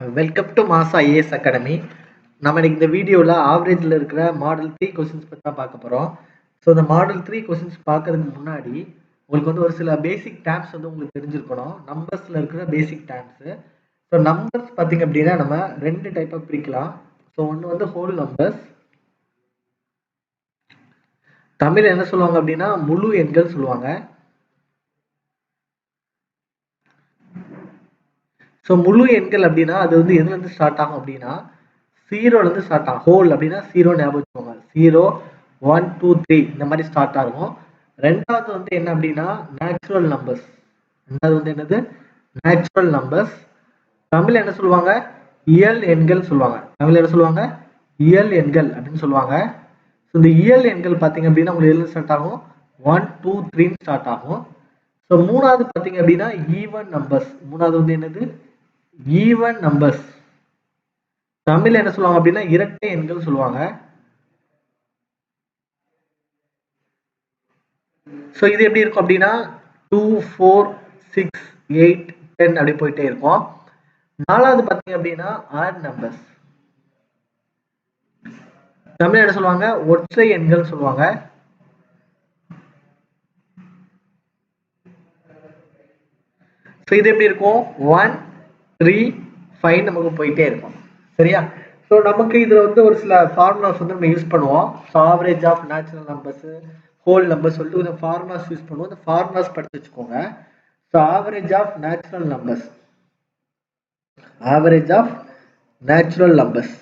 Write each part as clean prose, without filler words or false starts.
Welcome to Masa IAS Academy. நம்ம இன்னைக்கு இந்த வீடியோல ஆவரேஜ்ல இருக்கிற மாடல் 3 கொஸ்டின்ஸ் பத்தி தான் பார்க்க போறோம். ஸோ இந்த மாடல் 3 கொஸ்டின்ஸ் பார்க்கறதுக்கு முன்னாடி உங்களுக்கு வந்து ஒரு சில பேசிக் டேர்ம்ஸ் வந்து உங்களுக்கு தெரிஞ்சிருக்கணும். நம்பர்ஸ்ல இருக்கிற பேசிக் டேர்ம்ஸ். ஸோ நம்பர்ஸ் பார்த்தீங்க அப்படின்னா நம்ம ரெண்டு டைப்பா பிரிக்கலாம். ஸோ ஒன்று வந்து ஹோல் நம்பர்ஸ். தமிழ் என்ன சொல்லுவாங்க அப்படின்னா முழு எண்கள் சொல்லுவாங்க. ஸோ முழு எண்கள் அப்படின்னா அது வந்து எதுல இருந்து ஸ்டார்ட் ஆகும் அப்படின்னா ஜீரோல இருந்து ஸ்டார்ட் ஆகும். ஹோல் அப்படின்னா ஜீரோ ஞாபகம் வச்சுக்கோங்க. 0 1 2 3 இந்த மாதிரி ஸ்டார்ட் ஆகும். ரெண்டாவது வந்து என்ன அப்படின்னா நேச்சுரல் நம்பர்ஸ். ரெண்டாவது வந்து என்னது நேச்சுரல் நம்பர்ஸ். தமிழ் என்ன சொல்லுவாங்க இயல் எண்கள் சொல்லுவாங்க. தமிழ் என்ன சொல்லுவாங்க இயல் எண்கள் அப்படின்னு சொல்லுவாங்க. ஸோ இந்த இயல் எண்கள் பார்த்தீங்க அப்படின்னா உங்களுக்கு எதுல ஸ்டார்ட் ஆகும் 1 2 3 ஸ்டார்ட் ஆகும். ஸோ மூணாவது பார்த்தீங்க அப்படின்னா ஈவன் நம்பர்ஸ். மூணாவது வந்து என்னது ஈவன் நம்பர்ஸ். தமிழ் என்ன சொல்லுவாங்க அப்படின்னா இரட்டை எண்கள் சொல்லுவாங்க. ஸோ இது எப்படி இருக்கும் அப்படின்னா 2 4 6 8 10 அப்படி போயிட்டே இருக்கும். நாலாவது பார்த்தீங்க அப்படின்னா ஆட் நம்பர்ஸ். தமிழ் என்ன சொல்லுவாங்க ஒற்றை எண்கள் சொல்லுவாங்க. ஸோ இது எப்படி இருக்கும் 1 3 5 நமக்கு போயிட்டே இருக்கும். சரியா? ஸோ நமக்கு இதுல வந்து ஒரு சில ஃபார்முலாஸ் வந்து நம்ம யூஸ் பண்ணுவோம். So average of natural numbers whole number சொல்லிட்டு இந்த ஃபார்முலாஸ் யூஸ் பண்ணுவோம். இந்த ஃபார்முலாஸ் படிச்சு வச்சுக்கோங்க. So average of natural numbers. Average of natural numbers.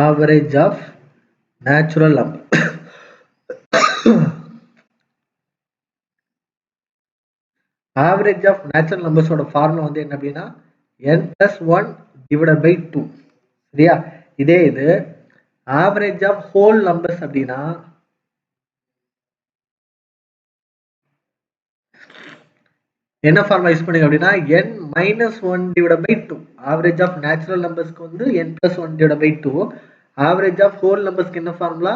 Average of natural number. Average of natural நம்பர்ஸோட ஃபார்முலா வந்து என்ன அப்படின்னா n+1 divided by 2. சரியா? இதே இது ஆவரேஜ் ஆஃப் ஹோல் நம்பர்ஸ் அப்படின்னா என்ன ஃபார்முலா யூஸ் பண்ணுங்க அப்படின்னா n-1 divided by 2. Average of natural நம்பர்ஸ்க்கு வந்து n+1 divided by 2. Average of whole நம்பர்ஸ்க்கு என்ன ஃபார்முலா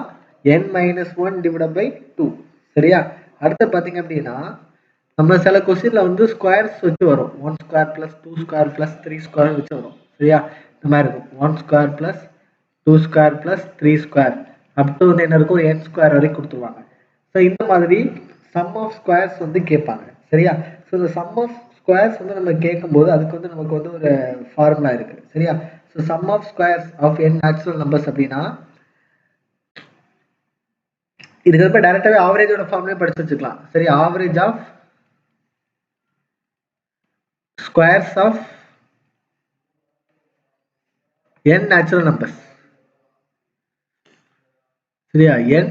n-1 divided by 2. சரியா? அடுத்து பாத்தீங்க அப்படின்னா நம்ம சில கொஸ்டின்ல வந்து ஸ்கொயர்ஸ் வச்சு வரும். 1 square plus 2 square plus 3 square வச்சு வரும். சரியா? இந்த மாதிரி இருக்கும் 1 square plus 2 square plus 3 square up to வந்து என்ன இருக்கும் n ஸ்கொயர் வரைக்கும் கொடுத்துருவாங்க. ஸோ இந்த மாதிரி சம் ஆஃப் ஸ்கொயர்ஸ் வந்து கேட்பாங்க. சரியா? ஸோ இந்த சம் ஆஃப் ஸ்கொயர்ஸ் வந்து நம்ம கேட்கும்போது அதுக்கு வந்து நமக்கு வந்து ஒரு ஃபார்முலா இருக்கு. சரியா? So sum of squares of n natural numbers அப்படின்னா இதுக்கு வந்து டைரக்டாவே ஆவரேஜோட ஃபார்முலா படிச்சு வச்சுக்கலாம். சரி, average of squares of n natural numbers. சரியா? n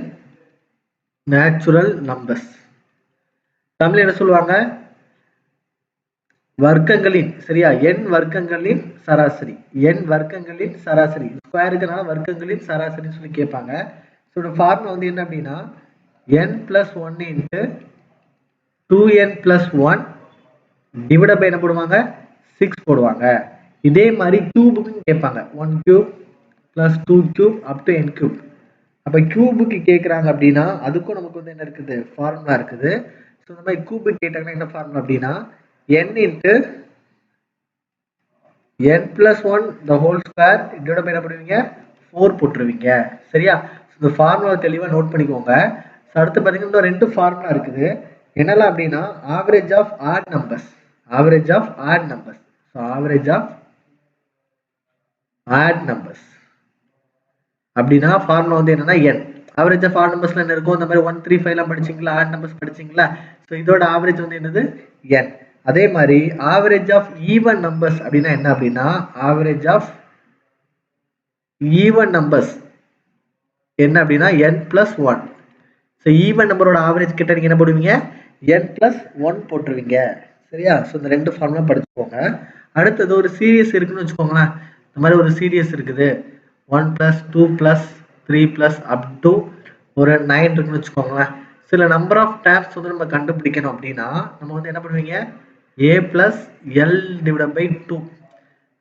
natural numbers. தமிழ் என்ன சொல்லுவாங்க வர்க்கங்களின். சரியா? n வர்க்கங்களின் சராசரி. n வர்க்கங்களின் சராசரி. ஸ்கொயருக்குனால வர்க்கங்களின் சராசரின்னு சொல்லி கேட்பாங்க. ஸோ ஃபார்முலா வந்து என்ன அப்படின்னா n+1 into 2n+1 divide by என்ன போடுவாங்க 6 போடுவாங்க. இதே மாதிரி கியூபுக்கு கேட்பாங்க 1 cube plus 2 cube up to n cube. அப்ப கியூபுக்கு கேட்கறாங்க அப்படின்னா அதுக்கும் நமக்கு வந்து என்ன இருக்குது ஃபார்முலா இருக்குது. ஸோ இந்த மாதிரி கியூபுக்கு கேட்டாங்கன்னா என்ன ஃபார்முலா அப்படின்னா n into n+1 the whole square divide by என்ன பண்ணுவீங்க 4 போட்டுருவீங்க. சரியா? இந்த ஃபார்முலா தெளிவா நோட் பண்ணிக்கோங்க. அடுத்து பாத்தீங்கன்னா ரெண்டு ஃபார்முலா இருக்குது. என்னெல்லாம் அப்படின்னா average of odd numbers. Average of odd numbers. So average of odd numbers அப்படின்னா ஃபார்முலா வந்து என்னன்னா n. ஆவரேஜ் ஆஃப் ஆட் நம்பர்ஸ்ல என்ன இருக்கும் இந்த மாதிரி 1 3 5 எல்லாம் படிச்சீங்களா ஆட் நம்பர்ஸ் படிச்சீங்களா. ஸோ இதோட ஆவரேஜ் வந்து என்னது n. அதே மாதிரி ஆவரேஜ் ஆஃப் ஈவன் நம்பர்ஸ் அப்படின்னா என்ன அப்படின்னா ஆவரேஜ் ஆஃப் ஈவன் நம்பர்ஸ் என்ன அப்படின்னா n+1. ஸோ ஈவன் நம்பரோட ஆவரேஜ் கிட்ட நீங்க என்ன போடுவீங்க n+1 போட்டுருவீங்க. சரியா? ஸோ இந்த ரெண்டு ஃபார்முலா படிச்சுக்கோங்க. அடுத்தது ஒரு சீரியஸ் இருக்குன்னு வச்சுக்கோங்களேன். இந்த மாதிரி ஒரு சீரியஸ் இருக்குது 1+2+3+ அப் டு ஒரு 9 இருக்குன்னு வச்சுக்கோங்களேன். சில நம்பர் ஆஃப் டேர்ம்ஸ் வந்து நம்ம கண்டுபிடிக்கணும் அப்படின்னா நம்ம வந்து என்ன பண்ணுவீங்க a+l டிவைட் பை 2.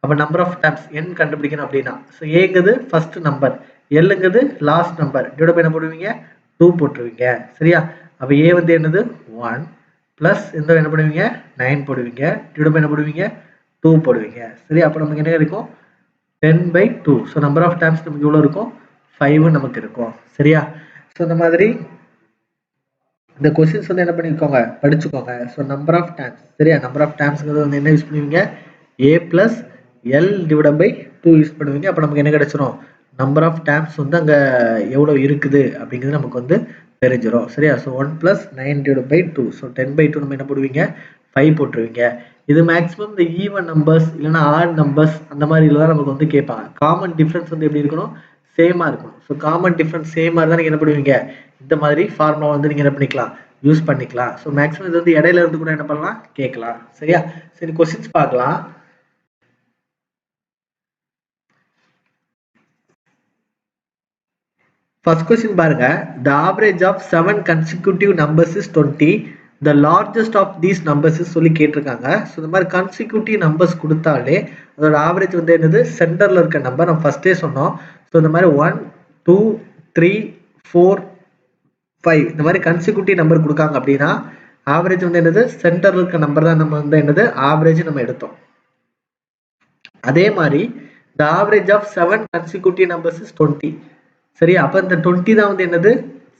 அப்ப நம்பர் ஆஃப் டேர்ம்ஸ் n கண்டுபிடிக்கணும் அப்படின்னா ஸோ ஏங்கிறது ஃபர்ஸ்ட் நம்பர் எல்லுங்கிறது லாஸ்ட் நம்பர் டிவைட் பை என்ன போடுவீங்க 2 போட்டுருவீங்க. சரியா? அப்ப a வந்து என்னது 1 பிளஸ் இந்த என்ன பண்ணுவீங்க 9 போடுவீங்க டிவைட் பை என்ன போடுவீங்க 2 போடுவீங்க. சரி, அப்போ நமக்கு என்ன கிடைக்கும் 10/2. ஸோ நம்பர் ஆஃப் டைம்ஸ் நமக்கு எவ்வளோ இருக்கும் 5 நமக்கு இருக்கும். சரியா? ஸோ இந்த மாதிரி இந்த கொஸ்டின்ஸ் வந்து என்ன பண்ணிக்கோங்க படிச்சுக்கோங்க. ஸோ நம்பர் ஆஃப் டைம்ஸ், சரியா, நம்பர் ஆஃப் டைம்ஸ்ங்கிறது வந்து என்ன யூஸ் பண்ணுவீங்க a + l/2 யூஸ் பண்ணுவீங்க. அப்போ நமக்கு என்ன கிடைச்சிரும் நம்பர் ஆஃப் டைம்ஸ் வந்து அங்கே எவ்வளோ இருக்குது அப்படிங்கிறது நமக்கு வந்து தெரிஞ்சிடும். சரியா? ஸோ 1 + 9/2. ஸோ 10/2 நம்ம என்ன போடுவீங்க 5 போட்டுருவீங்க. இது மேக்ஸிமம் இந்த ஈவன் நம்பர்ஸ் இல்லைன்னா ஆட் நம்பர்ஸ் அந்த மாதிரி தான் நமக்கு வந்து கேட்பாங்க. காமன் டிஃப்ரென்ஸ் வந்து எப்படி இருக்கணும் சேமா இருக்கணும். ஸோ காமன் டிஃப்ரென்ஸ் சேமா இருந்தால் நீங்கள் என்ன பண்ணுவீங்க இந்த மாதிரி ஃபார்முலா வந்து நீங்கள் என்ன பண்ணிக்கலாம் யூஸ் பண்ணிக்கலாம். ஸோ மேக்ஸிமம் இது வந்து இடையில இருந்து கூட என்ன பண்ணலாம் கேட்கலாம். சரியா? சரி, கொஸ்டின்ஸ் பார்க்கலாம். ஃபர்ஸ்ட் கொஸ்டின் பாருங்க. The average of 7 consecutive numbers is 20. The largest of these numbers is சொல்லி கேட்டிருக்காங்க. ஸோ இந்த மாதிரி கன்சிக்யூட்டிவ் நம்பர்ஸ் கொடுத்தாலே அதோட ஆவரேஜ் வந்து என்னது சென்டர்ல இருக்க நம்பர் நம்ம ஃபர்ஸ்டே சொன்னோம். ஸோ இந்த மாதிரி 1, 2, 3, 4, 5 இந்த மாதிரி கன்சிக்யூட்டிவ் நம்பர் கொடுக்காங்க அப்படின்னா ஆவரேஜ் வந்து என்னது சென்டர்ல இருக்க நம்பர் தான் நம்ம வந்து என்னது ஆவரேஜ் நம்ம எடுத்தோம். அதே மாதிரி the average of 7 consecutive numbers is 20. சரி, அப்ப இந்த 20 தான் வந்து என்னது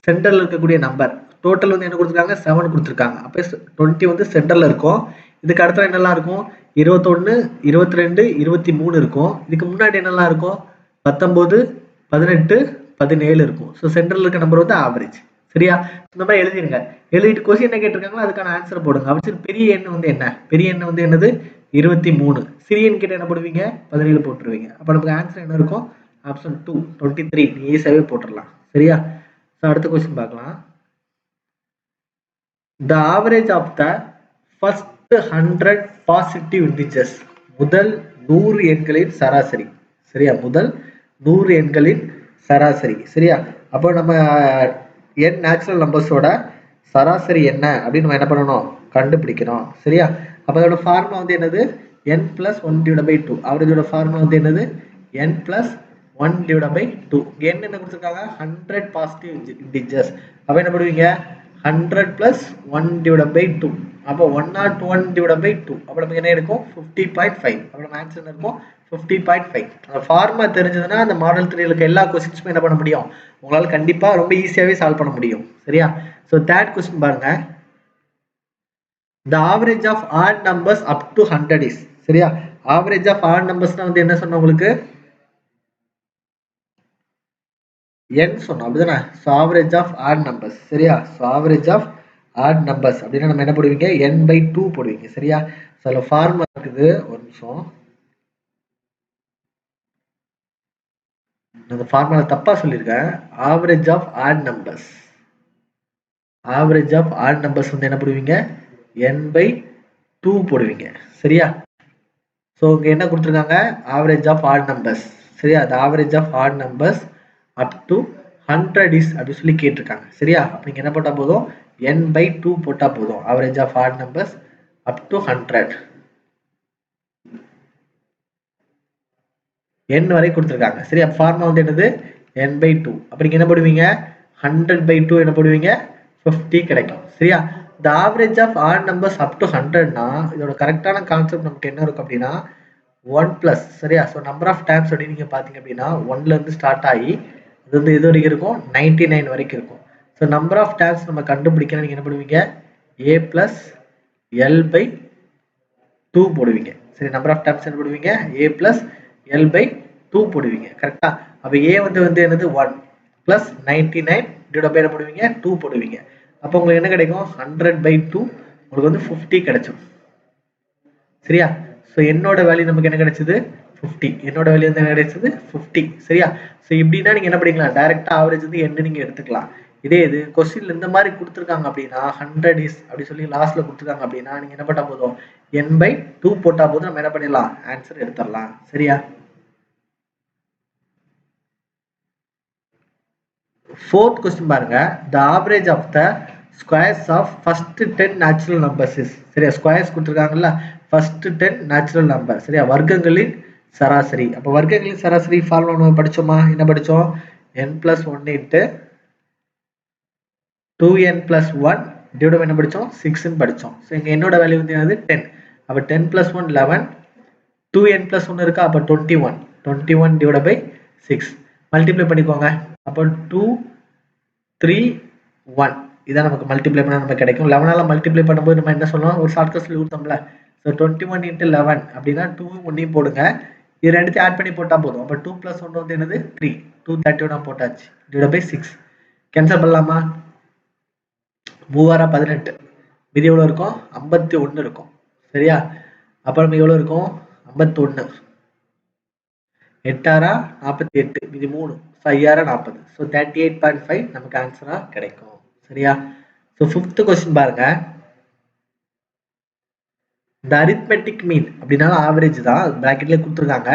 சென்டர்ல இருக்கக்கூடிய நம்பர். டோட்டல் வந்து என்ன கொடுத்துருக்காங்க 7 கொடுத்துருக்காங்க. அப்ப 20 வந்து சென்டர்ல இருக்கும். இதுக்கு அடுத்த என்னெல்லாம் இருக்கும் 21, 22, 23 இருக்கும். இதுக்கு முன்னாடி என்னெல்லாம் இருக்கும் 19, 18, 17 இருக்கும். ஸோ சென்டர்ல இருக்க நம்பர் வந்து ஆவரேஜ். சரியா? இந்த மாதிரி எழுதிருங்க. எழுதிட்டு கொஸ்டின் என்ன கேட்டிருக்காங்களோ அதுக்கான ஆன்சர் போடுங்க. அவசியம் பெரிய எண் வந்து என்ன பெரிய எண் வந்து என்னது 23. சிறிய எண் கிட்ட என்ன போடுவீங்க 17 போட்டுருவீங்க. அப்ப நமக்கு ஆன்சர் என்ன இருக்கும் ஆப்ஷன் 2 23 நீ ஈஸியாவே போட்டுடலாம். சரியா? ஸோ அடுத்த கொஸ்டின் பார்க்கலாம். The average of the first 100 positive integers. முதல் 100 எண்களின் சராசரி. சரியா? முதல் 100 எண்களின் சராசரி. சரியா? அப்போ நம்ம n நேச்சுரல் நம்பர்ஸோட சராசரி என்ன அப்படின்னு நம்ம என்ன பண்ணணும் கண்டுபிடிக்கணும். சரியா? அப்போ அதோட ஃபார்முலா வந்து என்னது n + 1/2. அவரேஜோட ஃபார்முலா வந்து என்னது n + 1/2. n என்ன கொடுத்துருக்காங்க 100 பாசிட்டிவ் இன்டிஜர்ஸ். அப்போ என்ன பண்ணுவீங்க 100 + 1/2. அப்போ 101/2. அப்போ நமக்கு என்ன இருக்கும் 50.5. அப்போ நம்ம ஆன்சர் என்ன இருக்கும் 50.5. அந்த ஃபார்முலா தெரிஞ்சதுன்னா அந்த மாடல் 3 இருக்க எல்லா கொஸ்டின்ஸுமே என்ன பண்ண முடியும் உங்களால கண்டிப்பா ரொம்ப ஈஸியாவே சால்வ் பண்ண முடியும். சரியா? ஸோ தேர்ட் கொஸ்டின் பாருங்க. The average of odd numbers up to 100 is. சரியா? average of odd numbers வந்து என்ன சொன்ன உங்களுக்கு n சொன்னோம் அப்படிதானே? So average of odd numbers. சரியா? So average of odd numbers அப்படின்னா நம்ம என்ன போடுவீங்க n/2 போடுவீங்க. சரியா? ஸோ அதில் ஃபார்முலா இருக்குது. ஒரு நிமிஷம், அந்த ஃபார்முலா தப்பா சொல்லியிருக்கேன். Average of odd numbers. Average of odd numbers வந்து என்ன போடுவீங்க n/2 போடுவீங்க. சரியா? ஸோ இங்க என்ன கொடுத்துருக்காங்க ஆவரேஜ் ஆஃப் ஆட் நம்பர்ஸ். சரியா? the average of odd numbers up to 100 is அப்படி சொல்லி கேட்டிருக்காங்க. சரியா? அப்ப நீங்க என்ன போட்டா போதும் n/2 போட்டா போதும். average of odd numbers up to 100 n வரை கொடுத்துருக்காங்க. சரியா? ஃபார்முலா வந்து என்னது n/2. அப்ப நீங்க என்ன போடுவீங்க 100/2 என்ன போடுவீங்க 50 கிடைக்கும். சரியா? the average of odd numbers up to 100னா இதோட கரெக்டான கான்செப்ட் நமக்கு என்ன இருக்கும் அப்படின்னா 1+. சரியா? ஸோ நம்பர் ஆஃப் டைம்ஸ் அப்படின்னு நீங்க பாத்தீங்க அப்படின்னா 1ல இருந்து ஸ்டார்ட் ஆகி இது வந்து எது வரைக்கும் இருக்கும் 99 வரைக்கும் இருக்கும். ஸோ நம்பர் ஆஃப் டைம்ஸ் நம்ம கண்டுபிடிக்கணும். நீங்க என்ன பண்ணுவீங்க a + l/2 போடுவீங்க. சரி, நம்பர் ஆஃப் டைம்ஸ் என்ன போடுவீங்க a + l/2 போடுவீங்க. கரெக்டா? அப்ப a வந்து என்னது 1 + 99 என்ன போடுவீங்க 2 போடுவீங்க. அப்போ உங்களுக்கு என்ன கிடைக்கும் 100/2 உங்களுக்கு வந்து 50 கிடைச்சிடும். சரியா? ஸோ என்னோட வேல்யூ நமக்கு என்ன கிடைச்சது 50. என்னோட வேல்யூ வந்து என்ன கிடைச்சது 50. சரியா? ஸோ இப்படின்னா நீங்க என்ன பண்ணிக்கலாம் டைரக்டா ஆவரேஜ் வந்து என்ன நீங்க எடுத்துக்கலாம். இதே இது கொஸ்டின்ல இந்த மாதிரி கொடுத்துருக்காங்க அப்படின்னா 100 is அப்படி சொல்லி லாஸ்ட்ல கொடுத்துருக்காங்க அப்படின்னா நீங்க என்ன பண்ணா போதும் n/2 போட்டா போதும் நம்ம என்ன பண்ணிடலாம் ஆன்சர் எடுத்துடலாம். சரியா? fourth question பாருங்க. the average of the squares of first 10 natural numbers is. சரியா? ஸ்கொயர்ஸ் கொடுத்துருக்காங்கல்ல first 10 natural number. சரியா? வர்க்கங்களின் சராசரி. அப்ப வர்க்கங்களின் சராசரி ஃபார்முலா நம்ம படிச்சோமா? என்ன படிச்சோம் n + 1 * 2n + 1 டிவைட் என்ன படிச்சோம் 6 ன்னு படிச்சோம். ஸோ இங்க என்னோட வேல்யூ வந்து என்னது 10. அப்ப 10 + 1 11, 2n plus 1 இருக்கா, அப்போ 21 divided by 6 மல்டிப்ளை பண்ணிக்கோங்க. அப்போ 2 3 1 இதான் நமக்கு மல்டிப்ளை பண்ணா நமக்கு கிடைக்கும். 11ஆல மல்டிப்ளை பண்ணும்போது நம்ம என்ன சொல்லலாம், ஒரு ஷார்ட்கட் சொல்லி கொடுத்தோம்ல. ஸோ 21 into 11 அப்படின்னா 2 1 போடுங்க, இது ரெண்டுத்தையும் ஆட் பண்ணி போட்டால் போதும். அப்போ 2 plus 1 வந்து என்னது 3, 231 போட்டாச்சு, டிவைட் பை 6 கேன்சல் பண்ணலாமா. 3 18, மீதி எவ்வளோ இருக்கும் 51 இருக்கும். சரியா, அப்போ நம்ம எவ்வளோ இருக்கும் 51, 8 48, மீதி 3, 5 40. ஸோ 38.5 நமக்கு ஆன்சரா கிடைக்கும். சரியா, ஸோ 5th கொஸ்டின் பாருங்க. இந்த அரித்மெட்டிக் மீன் அப்படின்னா ஆவரேஜ் தான், பிராக்கெட்ல கொடுத்துருக்காங்க.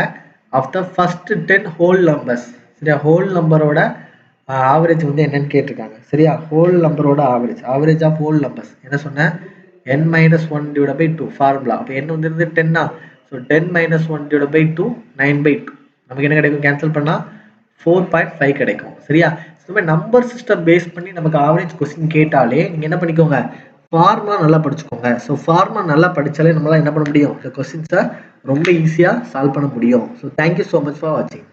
Of the first 10 whole numbers. சரியா, ஹோல் நம்பரோட ஆவரேஜ் வந்து என்னன்னு கேட்டிருக்காங்க. சரியா, ஹோல் நம்பரோட ஆவரேஜ் ஆஃப் ஹோல் நம்பர்ஸ் என்ன சொன்னேன், n minus 1 divided by 2 formula. அப்போ n வந்து 10 ஸோ 10 minus 1 divided by 2 9/2 நமக்கு என்ன கிடைக்கும், கேன்சல் பண்ணா 4.5 கிடைக்கும். சரியா, நம்பர் சிஸ்டம் பேஸ் பண்ணி நமக்கு ஆவரேஜ் கொஸ்டின் கேட்டாலே நீங்க என்ன பண்ணிக்கோங்க, ஃபார்முலா நல்லா படிச்சுக்கோங்க. ஸோ ஃபார்முலா நல்லா படிச்சாலே நம்மளால என்ன பண்ண முடியும், இந்த கொஸ்டின்ஸை ரொம்ப ஈஸியாக சால்வ் பண்ண முடியும். So thank you so much for வாட்சிங்.